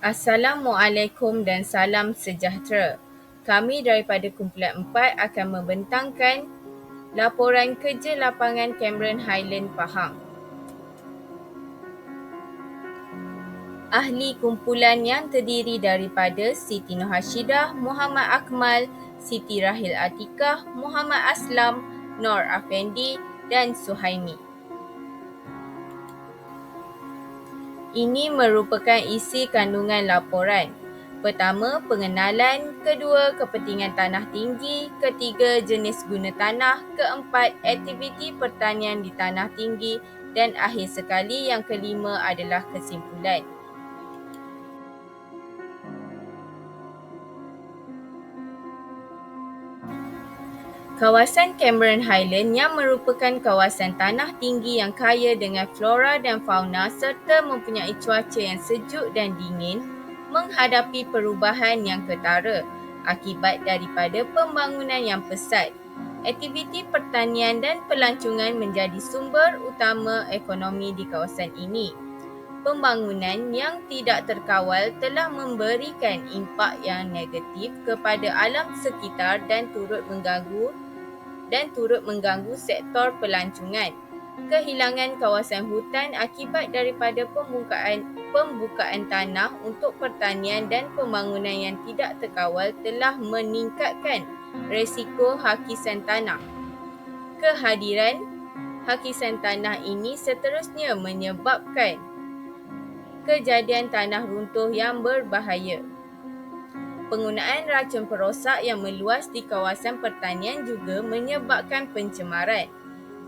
Assalamualaikum dan salam sejahtera. Kami daripada Kumpulan 4 akan membentangkan laporan kerja lapangan Cameron Highland Pahang. Ahli kumpulan yang terdiri daripada Siti Nohashidah, Muhammad Akmal, Siti Rahil Atikah, Muhammad Aslam, Nor Afendi dan Suhaimi. Ini merupakan isi kandungan laporan. Pertama, pengenalan. Kedua, kepentingan tanah tinggi. Ketiga, jenis guna tanah. Keempat, aktiviti pertanian di tanah tinggi. Dan akhir sekali, yang kelima adalah kesimpulan. Kawasan Cameron Highland yang merupakan kawasan tanah tinggi yang kaya dengan flora dan fauna serta mempunyai cuaca yang sejuk dan dingin menghadapi perubahan yang ketara akibat daripada pembangunan yang pesat. Aktiviti pertanian dan pelancongan menjadi sumber utama ekonomi di kawasan ini. Pembangunan yang tidak terkawal telah memberikan impak yang negatif kepada alam sekitar dan turut mengganggu sektor pelancongan. Kehilangan kawasan hutan akibat daripada pembukaan tanah untuk pertanian dan pembangunan yang tidak terkawal telah meningkatkan risiko hakisan tanah. Kehadiran hakisan tanah ini seterusnya menyebabkan kejadian tanah runtuh yang berbahaya. Penggunaan racun perosak yang meluas di kawasan pertanian juga menyebabkan pencemaran.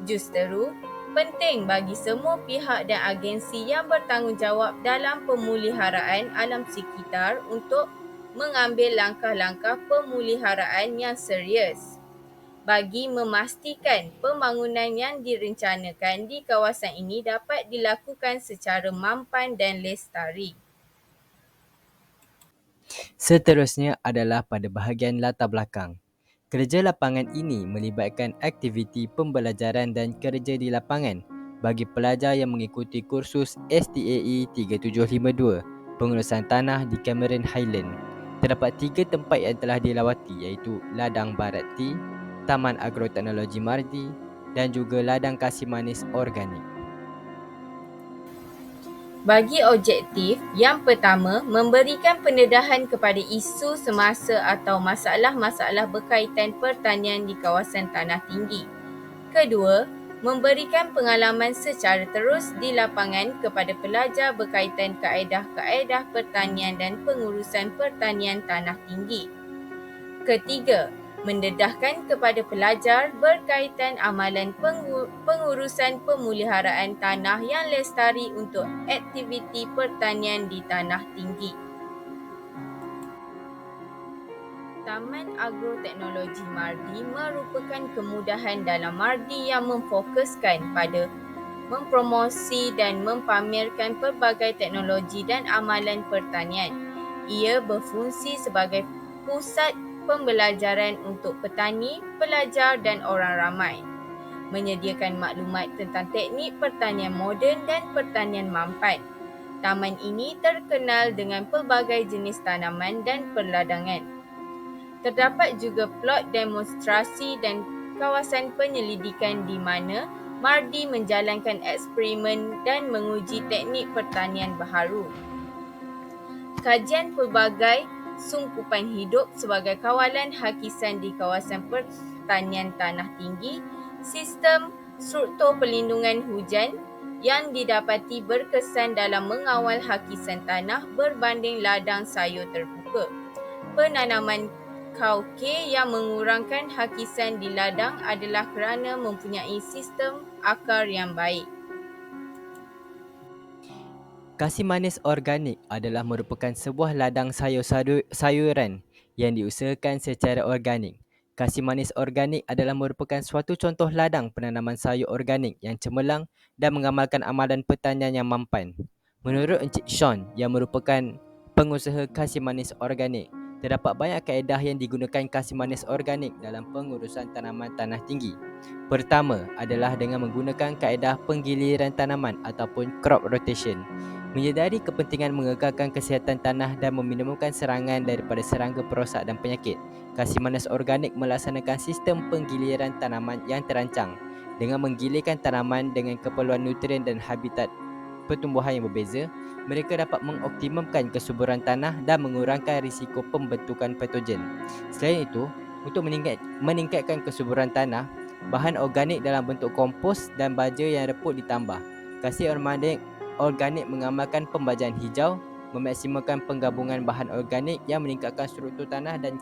Justeru, penting bagi semua pihak dan agensi yang bertanggungjawab dalam pemuliharaan alam sekitar untuk mengambil langkah-langkah pemuliharaan yang serius bagi memastikan pembangunan yang direncanakan di kawasan ini dapat dilakukan secara mampan dan lestari. Seterusnya adalah pada bahagian latar belakang. Kerja lapangan ini melibatkan aktiviti pembelajaran dan kerja di lapangan bagi pelajar yang mengikuti kursus STAE 3752, pengurusan tanah di Cameron Highland. Terdapat 3 tempat yang telah dilawati iaitu Ladang Barat T, Taman Agroteknologi Mardi dan juga Ladang Kasih Manis Organik. Bagi objektif, yang pertama, memberikan pendedahan kepada isu semasa atau masalah-masalah berkaitan pertanian di kawasan tanah tinggi. Kedua, memberikan pengalaman secara terus di lapangan kepada pelajar berkaitan kaedah-kaedah pertanian dan pengurusan pertanian tanah tinggi. Ketiga, mendedahkan kepada pelajar berkaitan amalan pengurusan pemuliharaan tanah yang lestari untuk aktiviti pertanian di tanah tinggi. Taman Agroteknologi Mardi merupakan kemudahan dalam Mardi yang memfokuskan pada mempromosi dan mempamerkan pelbagai teknologi dan amalan pertanian. Ia berfungsi sebagai pusat pembelajaran untuk petani, pelajar dan orang ramai. Menyediakan maklumat tentang teknik pertanian moden dan pertanian mampan. Taman ini terkenal dengan pelbagai jenis tanaman dan perladangan. Terdapat juga plot demonstrasi dan kawasan penyelidikan di mana Mardi menjalankan eksperimen dan menguji teknik pertanian baharu. Kajian pelbagai sungkupan hidup sebagai kawalan hakisan di kawasan pertanian tanah tinggi, sistem struktur pelindungan hujan yang didapati berkesan dalam mengawal hakisan tanah berbanding ladang sayur terbuka. Penanaman kauke yang mengurangkan hakisan di ladang adalah kerana mempunyai sistem akar yang baik. Kasih Manis Organik adalah merupakan sebuah ladang sayuran yang diusahakan secara organik. Kasih Manis Organik adalah merupakan suatu contoh ladang penanaman sayur organik yang cemerlang dan mengamalkan amalan pertanian yang mampan. Menurut Encik Sean yang merupakan pengusaha Kasih Manis Organik, terdapat banyak kaedah yang digunakan Kasih Manis Organik dalam pengurusan tanaman tanah tinggi. Pertama adalah dengan menggunakan kaedah penggiliran tanaman ataupun crop rotation. Menyedari kepentingan mengekalkan kesihatan tanah dan meminimumkan serangan daripada serangga perosak dan penyakit, Kasih Manis Organik melaksanakan sistem penggiliran tanaman yang terancang dengan menggilirkan tanaman dengan keperluan nutrien dan habitat pertumbuhan yang berbeza. Mereka dapat mengoptimumkan kesuburan tanah dan mengurangkan risiko pembentukan patogen. Selain itu, untuk meningkatkan kesuburan tanah, bahan organik dalam bentuk kompos dan baja yang reput ditambah. Kasih Organik mengamalkan pembajaan hijau, memaksimalkan penggabungan bahan organik yang meningkatkan struktur tanah dan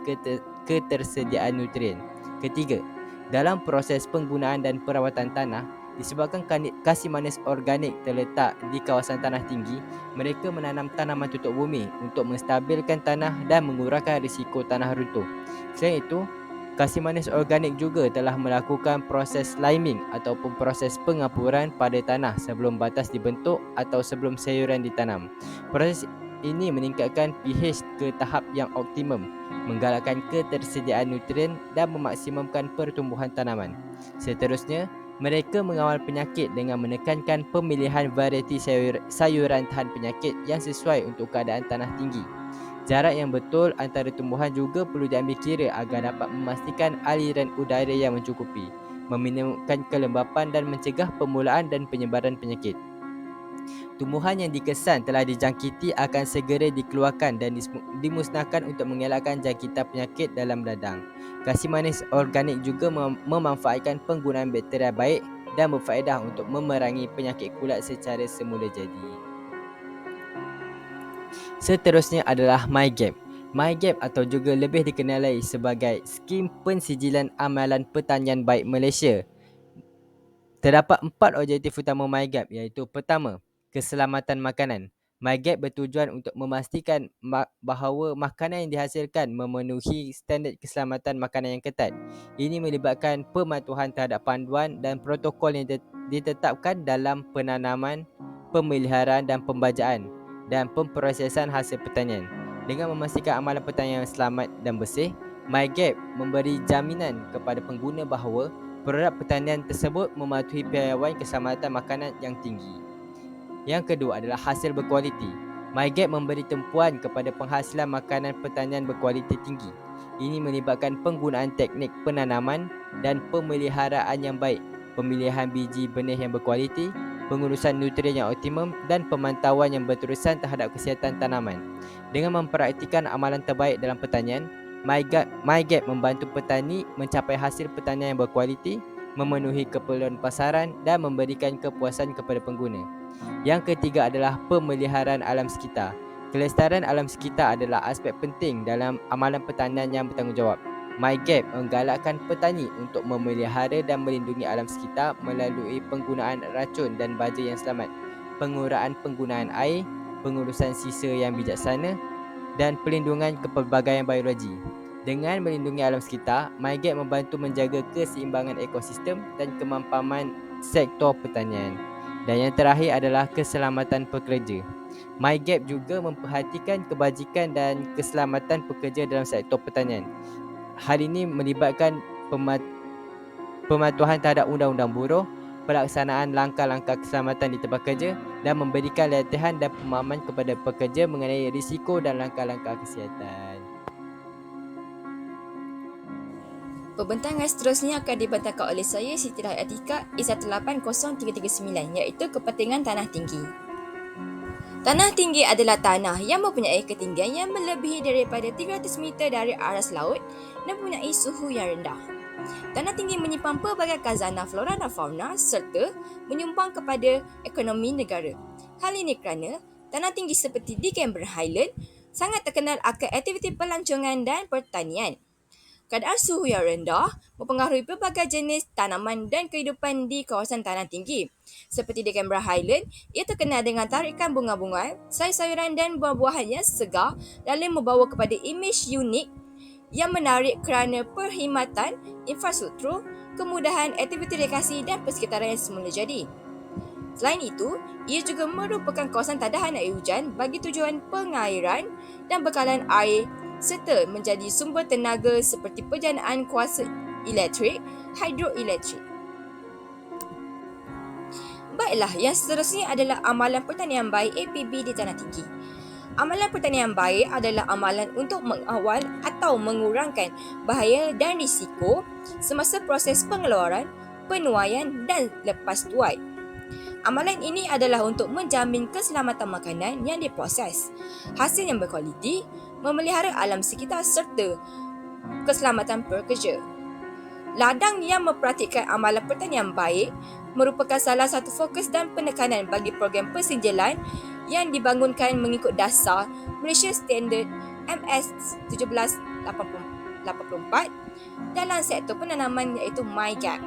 ketersediaan nutrien. Ketiga, dalam proses penggunaan dan perawatan tanah, disebabkan Kasih Manis Organik terletak di kawasan tanah tinggi, mereka menanam tanaman tutup bumi untuk menstabilkan tanah dan mengurangkan risiko tanah runtuh. Selain itu, Kasih Manis Organik juga telah melakukan proses liming ataupun proses pengapuran pada tanah sebelum batas dibentuk atau sebelum sayuran ditanam. Proses ini meningkatkan pH ke tahap yang optimum, menggalakkan ketersediaan nutrien dan memaksimumkan pertumbuhan tanaman. Seterusnya, mereka mengawal penyakit dengan menekankan pemilihan varieti sayuran tahan penyakit yang sesuai untuk keadaan tanah tinggi. Jarak yang betul antara tumbuhan juga perlu diambil kira agar dapat memastikan aliran udara yang mencukupi, meminimumkan kelembapan dan mencegah permulaan dan penyebaran penyakit. Tumbuhan yang dikesan telah dijangkiti akan segera dikeluarkan dan dimusnahkan untuk mengelakkan jangkitan penyakit dalam ladang. Kasih Manis Organik juga memanfaatkan penggunaan bakteria baik dan berfaedah untuk memerangi penyakit kulat secara semula jadi. Seterusnya adalah MyGap. MyGap atau juga lebih dikenali sebagai Skim Pensijilan Amalan Pertanian Baik Malaysia. Terdapat 4 objektif utama MyGap, iaitu pertama, keselamatan makanan. MyGap bertujuan untuk memastikan bahawa makanan yang dihasilkan memenuhi standard keselamatan makanan yang ketat. Ini melibatkan pematuhan terhadap panduan dan protokol yang ditetapkan dalam penanaman, pemeliharaan dan pembajaan dan pemprosesan hasil pertanian. Dengan memastikan amalan pertanian yang selamat dan bersih, MyGap memberi jaminan kepada pengguna bahawa produk pertanian tersebut mematuhi piawaian keselamatan makanan yang tinggi. Yang kedua adalah hasil berkualiti. MyGap memberi tumpuan kepada penghasilan makanan pertanian berkualiti tinggi. Ini melibatkan penggunaan teknik penanaman dan pemeliharaan yang baik, pemilihan biji benih yang berkualiti, pengurusan nutrien yang optimum dan pemantauan yang berterusan terhadap kesihatan tanaman. Dengan mempraktikkan amalan terbaik dalam pertanian, MyGap membantu petani mencapai hasil pertanian yang berkualiti, memenuhi keperluan pasaran dan memberikan kepuasan kepada pengguna. Yang ketiga adalah pemeliharaan alam sekitar. Kelestarian alam sekitar adalah aspek penting dalam amalan pertanian yang bertanggungjawab. MyGap menggalakkan petani untuk memelihara dan melindungi alam sekitar melalui penggunaan racun dan baja yang selamat, pengurang penggunaan air, pengurusan sisa yang bijaksana dan pelindungan kepelbagaian biologi. Dengan melindungi alam sekitar, MyGap membantu menjaga keseimbangan ekosistem dan kemampanan sektor pertanian. Dan yang terakhir adalah keselamatan pekerja. MyGap juga memperhatikan kebajikan dan keselamatan pekerja dalam sektor pertanian. Hal ini melibatkan pematuhan terhadap undang-undang buruh, pelaksanaan langkah-langkah keselamatan di tempat kerja dan memberikan latihan dan pemahaman kepada pekerja mengenai risiko dan langkah-langkah kesihatan. Pembentangan seterusnya akan dibentangkan oleh saya, Siti Atika, I18039, iaitu kepentingan tanah tinggi. Tanah tinggi adalah tanah yang mempunyai ketinggian yang melebihi daripada 300 meter dari aras laut dan mempunyai suhu yang rendah. Tanah tinggi menyimpan pelbagai khazanah flora dan fauna serta menyumbang kepada ekonomi negara. Hal ini kerana tanah tinggi seperti di Cameron Highland sangat terkenal akan aktiviti pelancongan dan pertanian. Keadaan suhu yang rendah mempengaruhi pelbagai jenis tanaman dan kehidupan di kawasan tanah tinggi. Seperti di Canberra Highland, ia terkenal dengan tarikan bunga-bunga, sayur-sayuran dan buah-buahan yang segar dan membawa kepada imej unik yang menarik kerana perkhidmatan infrastruktur, kemudahan aktiviti rekreasi dan persekitaran yang semula jadi. Selain itu, ia juga merupakan kawasan tadahan air hujan bagi tujuan pengairan dan bekalan air serta menjadi sumber tenaga seperti penjanaan kuasa elektrik, hidroelektrik. Baiklah, yang seterusnya adalah amalan pertanian baik APB di tanah tinggi. Amalan pertanian baik adalah amalan untuk mengawal atau mengurangkan bahaya dan risiko semasa proses pengeluaran, penuaian dan lepas tuai. Amalan ini adalah untuk menjamin keselamatan makanan yang diproses, hasil yang berkualiti, memelihara alam sekitar serta keselamatan pekerja. Ladang yang mempraktikkan amalan pertanian baik merupakan salah satu fokus dan penekanan bagi program persinjalan yang dibangunkan mengikut dasar Malaysia Standard MS 1784 dalam sektor penanaman iaitu MyGap.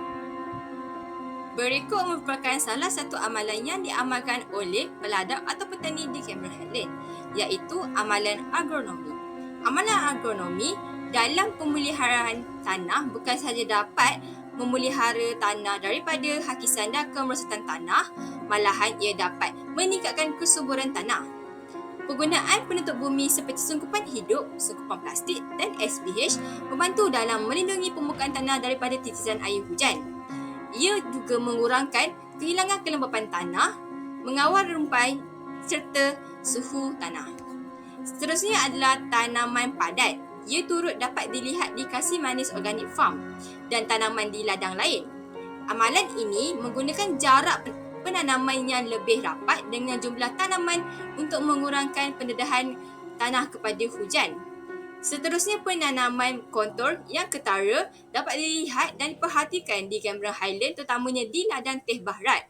Berikut merupakan salah satu amalan yang diamalkan oleh peladang atau petani di Cameron Highlands, iaitu amalan agronomi. Amalan agronomi dalam pemeliharaan tanah bukan sahaja dapat memelihara tanah daripada hakisan dan kemerosotan tanah, malahan ia dapat meningkatkan kesuburan tanah. Penggunaan penutup bumi seperti sungkupan hidup, sungkupan plastik dan SPH membantu dalam melindungi permukaan tanah daripada titisan air hujan. Ia juga mengurangkan kehilangan kelembapan tanah, mengawal rumpai serta suhu tanah. Seterusnya adalah tanaman padat. Ia turut dapat dilihat di Kasih Manis Organic Farm dan tanaman di ladang lain. Amalan ini menggunakan jarak penanaman yang lebih rapat dengan jumlah tanaman untuk mengurangkan pendedahan tanah kepada hujan. Seterusnya, penanaman kontur yang ketara dapat dilihat dan diperhatikan di Cameron Highlands, terutamanya di ladang Teh Baharat.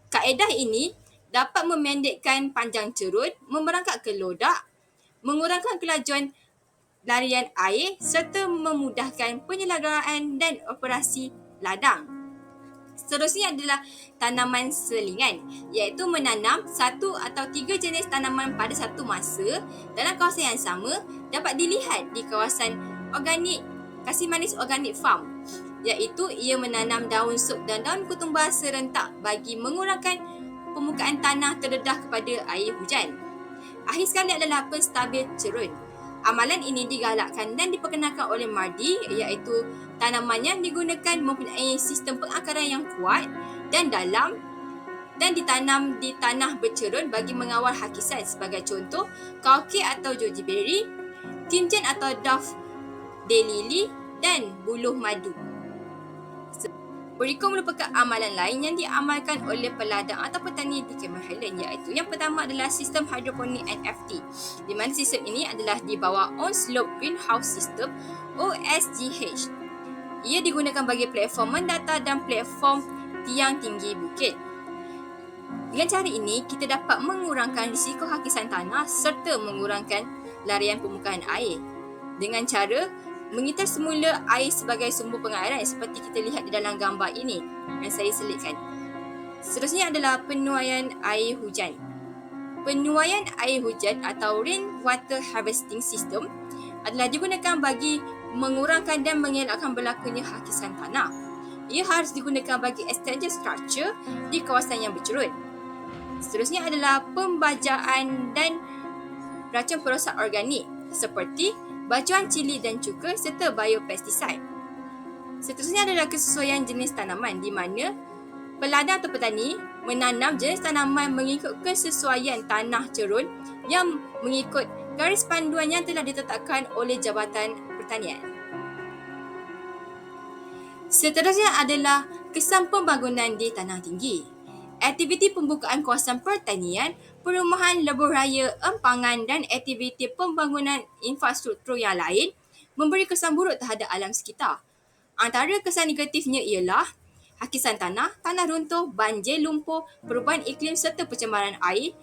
Kaedah ini dapat memendekkan panjang cerut, memerangkap ke lodak, mengurangkan kelajuan larian air serta memudahkan penyelenggaraan dan operasi ladang. Seterusnya adalah tanaman selingan, iaitu menanam 1 atau 3 jenis tanaman pada satu masa dalam kawasan yang sama, dapat dilihat di kawasan organik Kasih Manis Organic Farm, iaitu ia menanam daun sup dan daun ketumbar serentak bagi mengurangkan permukaan tanah terdedah kepada air hujan. Akhir sekali adalah penstabil cerun. Amalan ini digalakkan dan diperkenalkan oleh Mardi, iaitu tanaman yang digunakan mempunyai sistem pengakaran yang kuat dan dalam dan ditanam di tanah bercerun bagi mengawal hakisan, sebagai contoh kauke atau goji berry, timjan atau dove daylily dan buluh madu. Berikut merupakan amalan lain yang diamalkan oleh peladang atau petani di Cameron Highlands, iaitu yang pertama adalah sistem hidroponik NFT, di mana sistem ini adalah di bawah On-Slope Greenhouse System OSGH. Ia digunakan bagi platform mendata dan platform tiang tinggi bukit. Dengan cara ini, kita dapat mengurangkan risiko hakisan tanah serta mengurangkan larian permukaan air dengan cara mengitar semula air sebagai sumber pengairan seperti kita lihat di dalam gambar ini yang saya selitkan. Seterusnya adalah penuaian air hujan. Penuaian air hujan atau rainwater harvesting system adalah digunakan bagi mengurangkan dan mengelakkan berlakunya hakisan tanah. Ia harus digunakan bagi extension structure di kawasan yang bercerun. Seterusnya adalah pembajaan dan racun perosak organik seperti bacuan cili dan cuka serta biopesticide. Seterusnya adalah kesesuaian jenis tanaman, di mana peladang atau petani menanam jenis tanaman mengikut kesesuaian tanah cerun yang mengikut garis panduan yang telah ditetapkan oleh Jabatan Pertanian. Seterusnya adalah kesan pembangunan di tanah tinggi. Aktiviti pembukaan kawasan pertanian, perumahan lebuh raya, empangan dan aktiviti pembangunan infrastruktur yang lain memberi kesan buruk terhadap alam sekitar. Antara kesan negatifnya ialah hakisan tanah, tanah runtuh, banjir lumpur, perubahan iklim serta pencemaran air,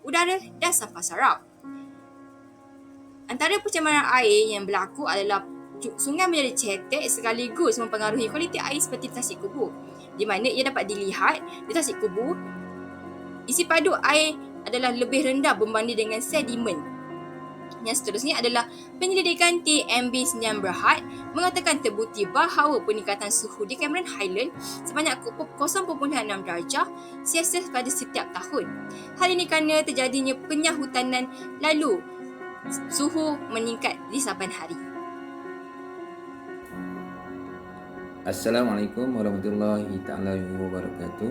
udara dan sampah sarap. Antara pencemaran air yang berlaku adalah sungai menjadi cetek sekaligus mempengaruhi kualiti air seperti Tasik Kubu, di mana ia dapat dilihat di Tasik Kubu, isi padu air adalah lebih rendah berbanding dengan sedimen. Yang seterusnya adalah penyelidikan TMB Sdn Bhd mengatakan terbukti bahawa peningkatan suhu di Cameron Highlands sebanyak 0.6 darjah Celsius pada setiap tahun. Hal ini kerana terjadinya penyahutanan lalu suhu meningkat di saban hari. Assalamualaikum warahmatullahi taala wabarakatuh.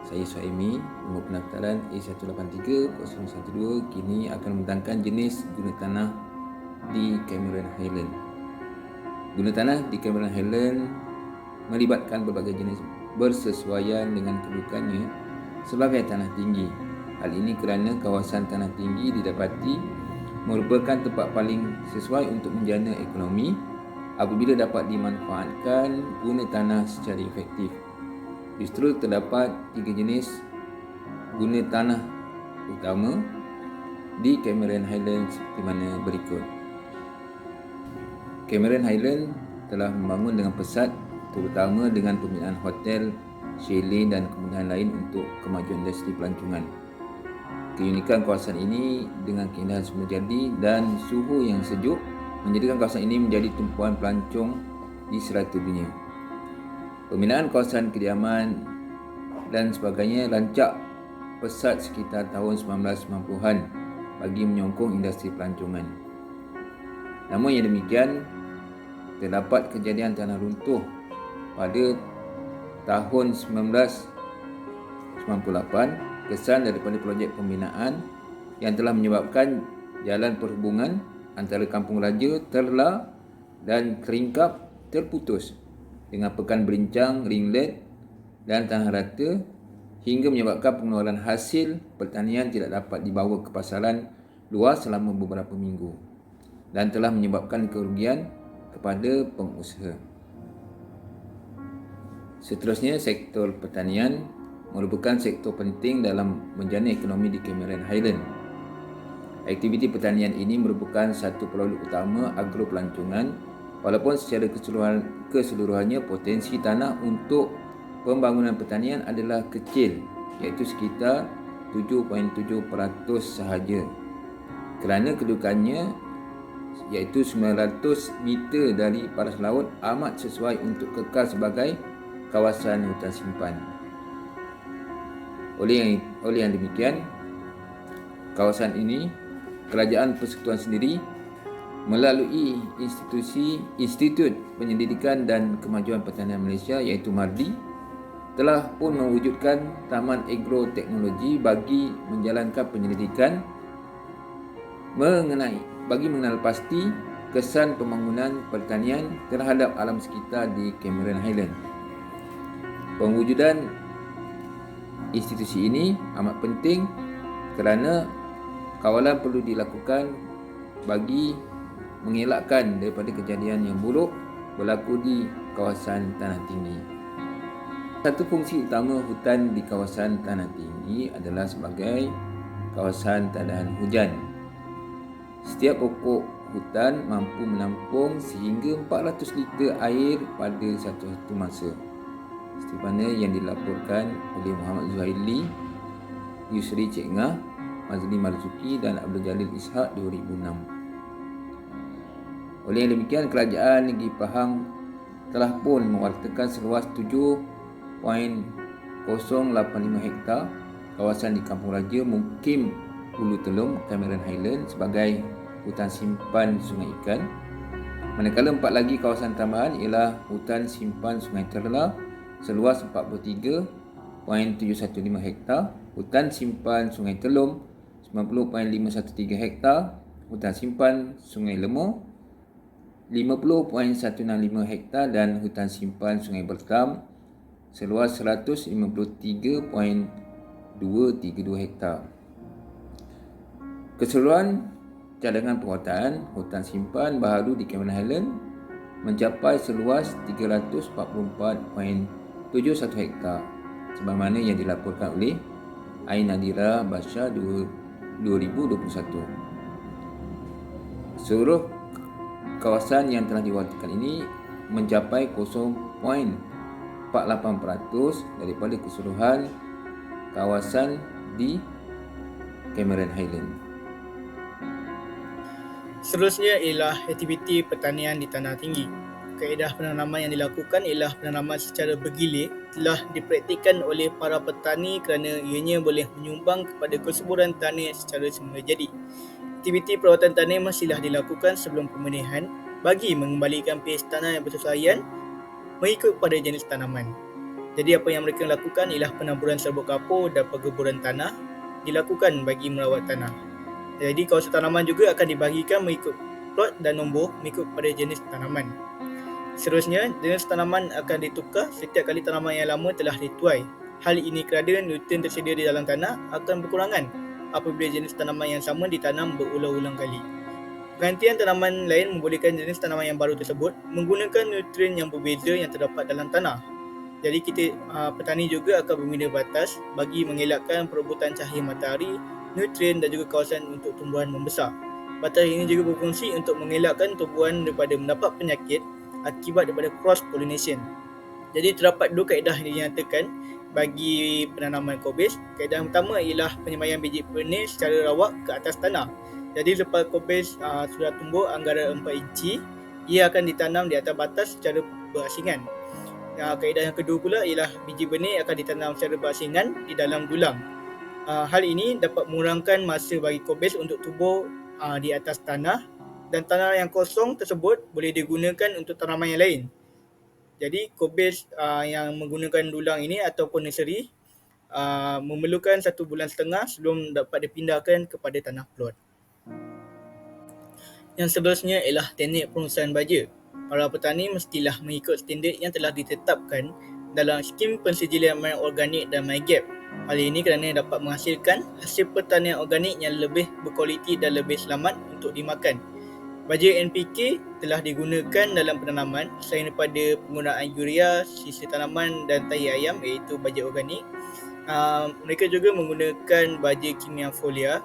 Saya Suhaimi, nombor pendaftaran A183-012 kini akan membentangkan jenis guna tanah di Cameron Highland. Guna tanah di Cameron Highland melibatkan berbagai jenis bersesuaian dengan kedudukannya sebagai tanah tinggi. Hal ini kerana kawasan tanah tinggi didapati merupakan tempat paling sesuai untuk menjana ekonomi apabila dapat dimanfaatkan guna tanah secara efektif. Justru terdapat 3 jenis guna tanah utama di Cameron Highlands seperti mana berikut. Cameron Highlands telah membangun dengan pesat, terutama dengan pembinaan hotel, chalet dan kemudahan lain untuk kemajuan industri pelancongan. Keunikan kawasan ini dengan keindahan semula jadi dan suhu yang sejuk menjadikan kawasan ini menjadi tumpuan pelancong di serata dunia. Pembinaan kawasan kediaman dan sebagainya rancak pesat sekitar tahun 1990-an bagi menyokong industri pelancongan. Namun yang demikian, terdapat kejadian tanah runtuh pada tahun 1998 kesan daripada projek pembinaan yang telah menyebabkan jalan perhubungan antara Kampung Raja, Terla dan Keringkap terputus dengan pekan berincang, ringlet dan tanah rata hingga menyebabkan pengeluaran hasil pertanian tidak dapat dibawa ke pasaran luar selama beberapa minggu dan telah menyebabkan kerugian kepada pengusaha. Seterusnya, sektor pertanian merupakan sektor penting dalam menjana ekonomi di Cameron Highland. Aktiviti pertanian ini merupakan satu produk utama agro pelancongan walaupun secara keseluruhannya potensi tanah untuk pembangunan pertanian adalah kecil iaitu sekitar 7.7% sahaja kerana kedudukannya iaitu 900 meter dari paras laut amat sesuai untuk kekal sebagai kawasan hutan simpan. Oleh yang demikian, kawasan ini Kerajaan Persekutuan sendiri melalui Institut Penyelidikan dan Kemajuan Pertanian Malaysia iaitu MARDI telah pun mewujudkan Taman Agroteknologi bagi menjalankan penyelidikan bagi mengenal pasti kesan pembangunan pertanian terhadap alam sekitar di Cameron Highland. Pewujudan institusi ini amat penting kerana kawalan perlu dilakukan bagi mengelakkan daripada kejadian yang buruk berlaku di kawasan tanah tinggi. Satu fungsi utama hutan di kawasan tanah tinggi adalah sebagai kawasan tadahan hujan. Setiap pokok hutan mampu menampung sehingga 400 liter air pada satu masa. Seperti mana yang dilaporkan oleh Muhammad Zuhaili, Yusri Cik Ngah, Mazli Marzuki dan Abdul Jalil Ishak 2006. Oleh yang demikian, Kerajaan Negeri Pahang telah pun mewartakan seluas 7.085 hektar kawasan di Kampung Raja, Mukim Ulu Telum, Cameron Highland sebagai hutan simpan Sungai Ikan. Manakala 4 lagi kawasan tambahan ialah hutan simpan Sungai Terla seluas 43.715 hektar, hutan simpan Sungai Telum 90.513 hektar, hutan simpan Sungai Lemur 50.165 hektar dan hutan simpan Sungai Bertam seluas 153.232 hektar. Keseluruhan cadangan penguasaan hutan simpan baharu di Cameron Highland mencapai seluas 344.71 hektar sebagaimana yang dilaporkan oleh Ain Nadira Basha 2021. Seluruh kawasan yang telah diwartakan ini mencapai 0.48% daripada keseluruhan kawasan di Cameron Highland. Seterusnya ialah aktiviti pertanian di tanah tinggi. Kaedah penanaman yang dilakukan ialah penanaman secara bergilir telah dipraktikkan oleh para petani kerana ianya boleh menyumbang kepada kesuburan tanah secara semula jadi. Aktiviti perawatan tanah masihlah dilakukan sebelum pembenihan bagi mengembalikan pH tanah yang bersesuaian mengikut pada jenis tanaman. Jadi apa yang mereka lakukan ialah penaburan serbuk kapur dan pengeburan tanah dilakukan bagi merawat tanah. Jadi kawasan tanaman juga akan dibahagikan mengikut plot dan nombor mengikut pada jenis tanaman. Seterusnya, jenis tanaman akan ditukar setiap kali tanaman yang lama telah dituai. Hal ini kerana nutrien tersedia di dalam tanah akan berkurangan apabila jenis tanaman yang sama ditanam berulang-ulang kali. Pergantian tanaman lain membolehkan jenis tanaman yang baru tersebut menggunakan nutrien yang berbeza yang terdapat dalam tanah. Jadi petani juga akan membina batas bagi mengelakkan perebutan cahaya matahari, nutrien dan juga kawasan untuk tumbuhan membesar. Batas ini juga berfungsi untuk mengelakkan tumbuhan daripada mendapat penyakit akibat daripada cross pollination. Jadi terdapat dua kaedah yang dinyatakan bagi penanaman kobis. Kaedah yang pertama ialah penyemayan biji benih secara rawak ke atas tanah. Jadi lepas kobis sudah tumbuh anggaran 4 inci, ia akan ditanam di atas batas secara berasingan. Kaedah yang kedua pula ialah biji benih akan ditanam secara berasingan di dalam dulang. Hal ini dapat mengurangkan masa bagi kobis untuk tumbuh di atas tanah, dan tanah yang kosong tersebut boleh digunakan untuk tanaman yang lain. Jadi kobis yang menggunakan dulang ini ataupun nursery memerlukan 1 bulan setengah sebelum dapat dipindahkan kepada tanah plot. Yang seterusnya ialah teknik pengurusan baja. Para petani mestilah mengikut standard yang telah ditetapkan dalam skim pensijilan makanan organik dan MyGap. Hal ini kerana dapat menghasilkan hasil pertanian organik yang lebih berkualiti dan lebih selamat untuk dimakan. Baja NPK telah digunakan dalam penanaman selain daripada penggunaan urea, sisa tanaman dan tahi ayam iaitu baja organik. Mereka juga menggunakan baja kimia folia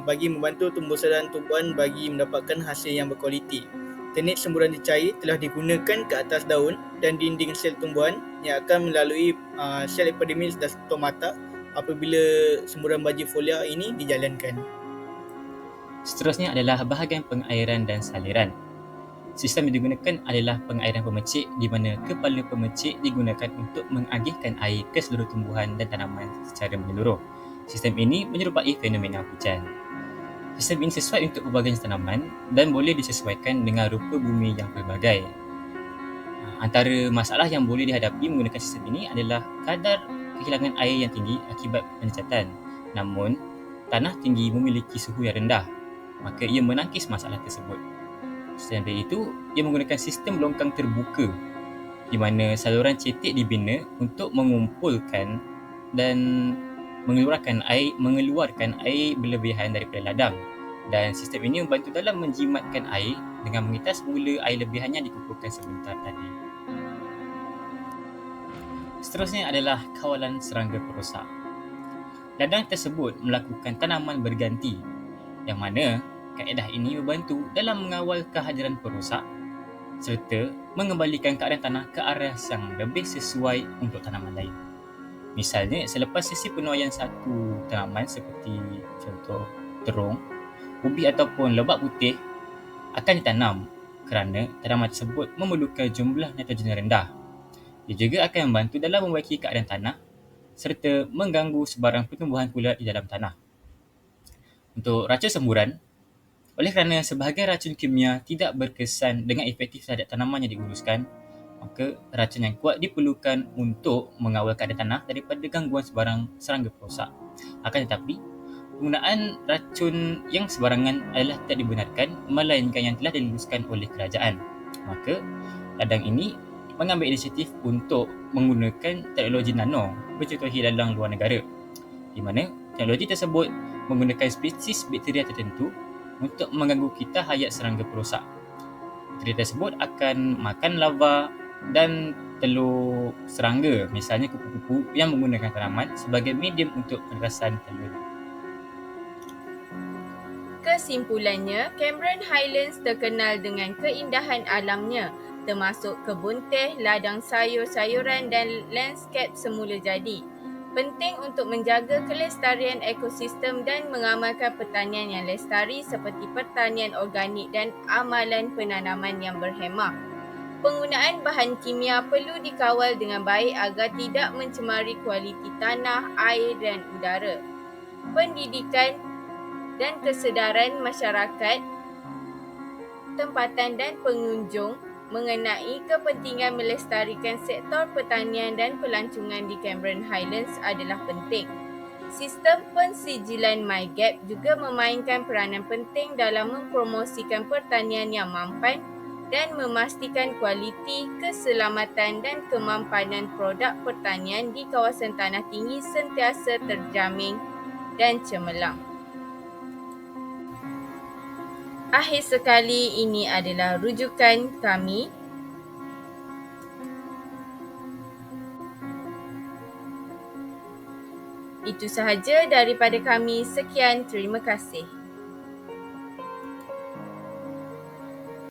bagi membantu tumbuh-sarang tumbuhan bagi mendapatkan hasil yang berkualiti. Teknik semburan dicair telah digunakan ke atas daun dan dinding sel tumbuhan yang akan melalui sel epidermis dan stomata apabila semburan baja folia ini dijalankan. Seterusnya adalah bahagian pengairan dan saliran. Sistem yang digunakan adalah pengairan pemercik di mana kepala pemercik digunakan untuk mengagihkan air ke seluruh tumbuhan dan tanaman secara menyeluruh. Sistem ini menyerupai fenomena hujan. Sistem ini sesuai untuk pelbagai jenis tanaman dan boleh disesuaikan dengan rupa bumi yang pelbagai. Antara masalah yang boleh dihadapi menggunakan sistem ini adalah kadar kehilangan air yang tinggi akibat penyecatan. Namun, tanah tinggi memiliki suhu yang rendah, maka ia menangkis masalah tersebut. Selain dari itu, ia menggunakan sistem longkang terbuka di mana saluran cetek dibina untuk mengumpulkan dan mengeluarkan air berlebihan daripada ladang, dan sistem ini membantu dalam menjimatkan air dengan mengitas semula air lebihannya dikumpulkan sebentar tadi. Seterusnya adalah kawalan serangga perosak. Ladang tersebut melakukan tanaman berganti, yang mana kaedah ini membantu dalam mengawal kehadiran perosak serta mengembalikan keadaan tanah ke arah yang lebih sesuai untuk tanaman lain. Misalnya, selepas sesi penuaian satu tanaman seperti contoh terung, ubi ataupun lebak putih akan ditanam kerana tanaman tersebut memerlukan jumlah nitrogen yang rendah. Ia juga akan membantu dalam membaiki keadaan tanah serta mengganggu sebarang pertumbuhan pula di dalam tanah. Untuk racun semburan, oleh kerana sebahagian racun kimia tidak berkesan dengan efektif terhadap tanaman yang diuruskan, maka racun yang kuat diperlukan untuk mengawal keadaan tanah daripada gangguan sebarang serangga perosak. Akan tetapi, penggunaan racun yang sebarangan adalah tidak dibenarkan melainkan yang telah diluluskan oleh kerajaan. Maka, ladang ini mengambil inisiatif untuk menggunakan teknologi nano bercontohi dalam luar negara, di mana teknologi tersebut menggunakan spesies bakteria tertentu untuk mengganggu kita hayat serangga perosak. Bakteria tersebut akan makan larva dan telur serangga, misalnya kupu-kupu yang menggunakan tanaman sebagai medium untuk penerasan telur. Kesimpulannya, Cameron Highlands terkenal dengan keindahan alamnya, termasuk kebun teh, ladang sayur-sayuran dan landscape semula jadi. Penting untuk menjaga kelestarian ekosistem dan mengamalkan pertanian yang lestari seperti pertanian organik dan amalan penanaman yang berhemah. Penggunaan bahan kimia perlu dikawal dengan baik agar tidak mencemari kualiti tanah, air dan udara. Pendidikan dan kesedaran masyarakat tempatan dan pengunjung mengenai kepentingan melestarikan sektor pertanian dan pelancongan di Cameron Highlands adalah penting. Sistem pensijilan MyGap juga memainkan peranan penting dalam mempromosikan pertanian yang mampan dan memastikan kualiti, keselamatan dan kemampanan produk pertanian di kawasan tanah tinggi sentiasa terjamin dan cemerlang. Akhir sekali, ini adalah rujukan kami. Itu sahaja daripada kami. Sekian, terima kasih.